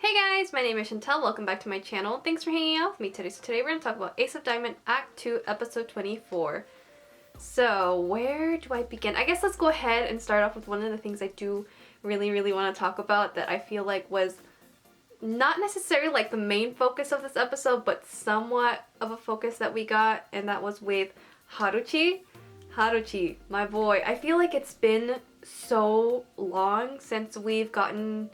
Hey guys, my name is Chantel. Welcome back to my channel. Thanks for hanging out with me today. So today we're going to talk about Ace of Diamond Act 2 episode 24. So where do I begin? I guess let's go ahead and start off with one of the things I do really want to talk about that I feel like was not necessarily like the main focus of this episode, but somewhat of a focus that we got, and that was with Haruichi. Haruichi, my boy. I feel like it's been so long since we've gotten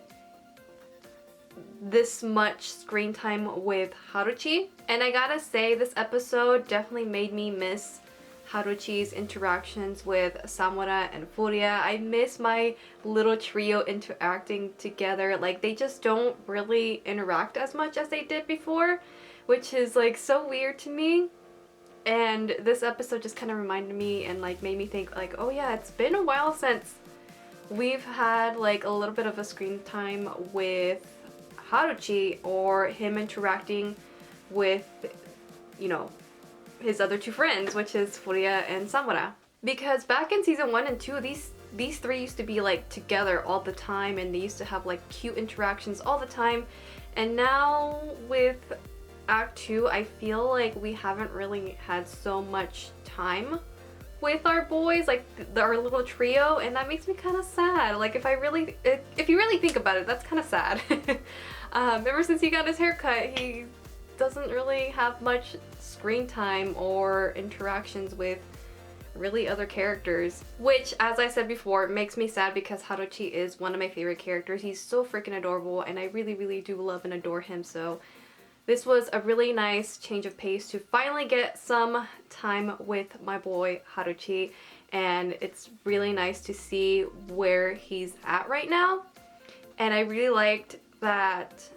this much screen time with Haruichi, and I gotta say this episode definitely made me miss Haruichi's interactions with Samura and Furia. I miss my little trio interacting together. Like, they just don't really interact as much as they did before, which is like so weird to me. And this episode just kind of reminded me and like made me think like, oh yeah, it's been a while since we've had like a little bit of a screen time with Haruichi, or him interacting with, you know, his other two friends, which is Furia and Samura. Because back in season 1 and 2, these three used to be like together all the time, and they used to have like cute interactions all the time. And now with Act 2, I feel like we haven't really had so much time with our boys, like our little trio, and that makes me kind of sad. Like, if you really think about it, that's kind of sad. Ever since he got his haircut, he doesn't really have much screen time or interactions with really other characters, which, as I said before, makes me sad because Haruichi is one of my favorite characters. He's so freaking adorable, and I really do love and adore him. So this was a really nice change of pace to finally get some time with my boy Haruichi, and it's really nice to see where he's at right now. And I really liked that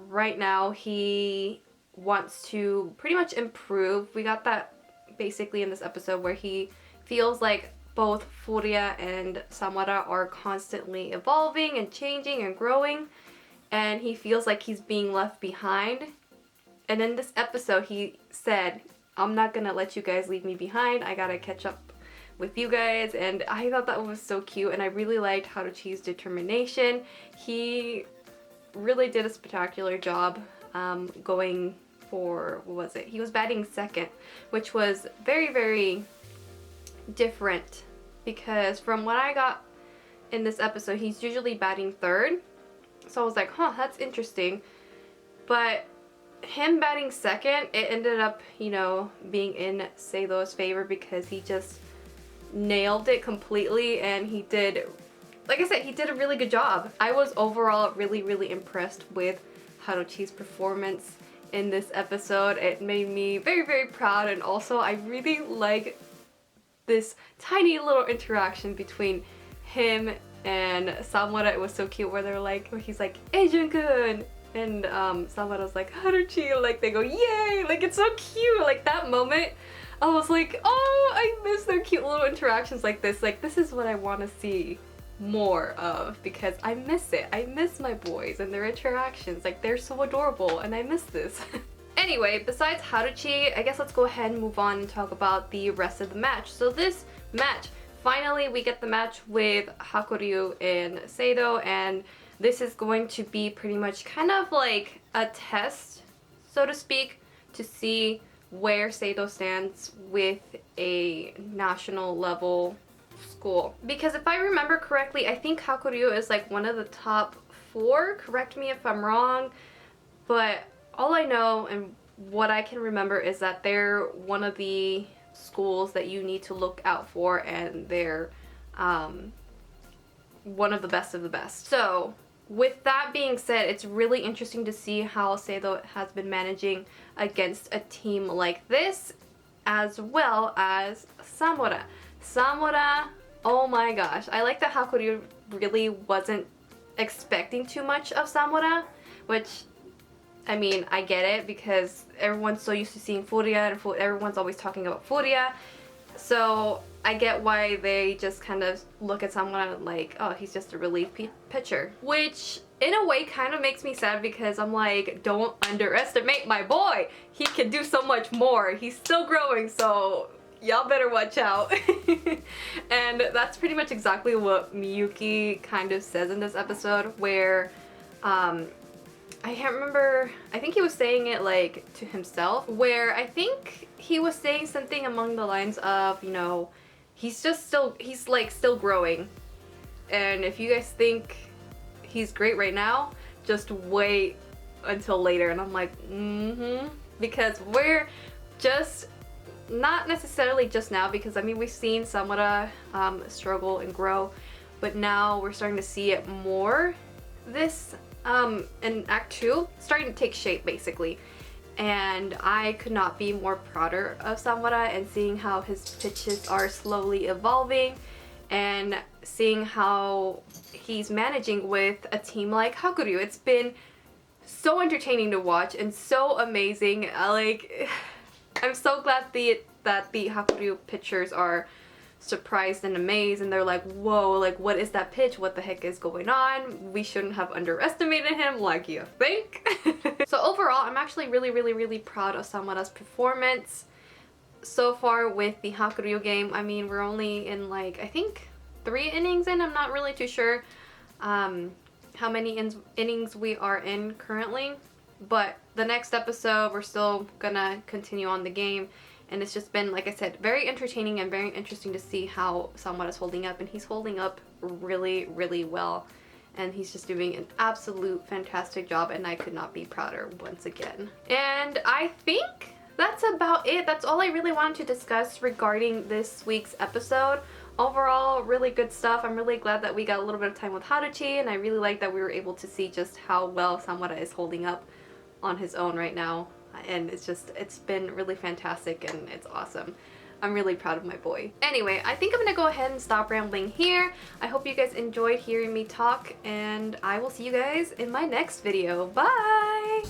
right now he wants to pretty much improve. We got that basically in this episode where he feels like both Furia and Samura are constantly evolving and changing and growing, and he feels like he's being left behind. And in this episode he said, I'm not gonna let you guys leave me behind, I gotta catch up with you guys. And I thought that was so cute, and I really liked Haruichi's determination. He really did a spectacular job going for, what was it? He was batting second, which was very different, because from what I got in this episode, he's usually batting third. So I was like, huh, that's interesting. But him batting second, it ended up, you know, being in Seido's favor because he just nailed it completely, and he did, like I said, he did a really good job. I was overall really impressed with Haruichi's performance in this episode. It made me very proud, and also I really like this tiny little interaction between him and Samura. It was so cute where they're like, where he's like, Eijun-kun, and Samura's like, Haruichi, like they go, yay, like it's so cute. Like that moment, I was like, oh, I miss their cute little interactions like this. Like, this is what I want to see more of, because I miss it. I miss my boys and their interactions. Like, they're so adorable, and I miss this. Anyway, besides Haruichi, I guess let's go ahead and move on and talk about the rest of the match. So this match, finally we get the match with Hakuryu and Seido, and this is going to be pretty much kind of like a test, so to speak, to see where Seido stands with a national level school. Because if I remember correctly, I think Hakuryu is like one of the top 4, correct me if I'm wrong, but all I know and what I can remember is that they're one of the schools that you need to look out for, and they're one of the best. So with that being said, it's really interesting to see how Seido has been managing against a team like this, as well as Samura. Samura, oh my gosh. I like that Hakuryu really wasn't expecting too much of Samura, which, I mean, I get it because everyone's so used to seeing Furia, and everyone's always talking about Furia. So I get why they just kind of look at someone like, oh, he's just a relief pitcher. Which, in a way, kind of makes me sad because I'm like, don't underestimate my boy. He can do so much more. He's still growing, so y'all better watch out. And that's pretty much exactly what Miyuki kind of says in this episode, where I can't remember, I think he was saying it like to himself, where I think he was saying something along the lines of, you know, he's like still growing. And if you guys think he's great right now, just wait until later. And I'm like, because we're just, not necessarily just now, because I mean, we've seen Samura struggle and grow, but now we're starting to see it more. This in Act 2, starting to take shape basically. And I could not be more prouder of Samura, and seeing how his pitches are slowly evolving, and seeing how he's managing with a team like Hakuryu. It's been so entertaining to watch and so amazing. Like, I'm so glad that the Hakuryu pitchers are surprised and amazed, and they're like, whoa, like what is that pitch? What the heck is going on? We shouldn't have underestimated him like you think. So overall, I'm actually really proud of Samura's performance so far with the Hakuryu game. I mean, we're only in like, I think 3 innings in. I'm not really too sure how many innings we are in currently, but the next episode we're still gonna continue on the game. And it's just been, like I said, very entertaining and very interesting to see how Samura's holding up. And he's holding up really well. And he's just doing an absolute fantastic job, and I could not be prouder once again. And I think that's about it. That's all I really wanted to discuss regarding this week's episode. Overall, really good stuff. I'm really glad that we got a little bit of time with Haruichi, and I really like that we were able to see just how well Samura is holding up on his own right now. And it's been really fantastic, and it's awesome. I'm really proud of my boy. Anyway, I think I'm gonna go ahead and stop rambling here. I hope you guys enjoyed hearing me talk, and I will see you guys in my next video. Bye!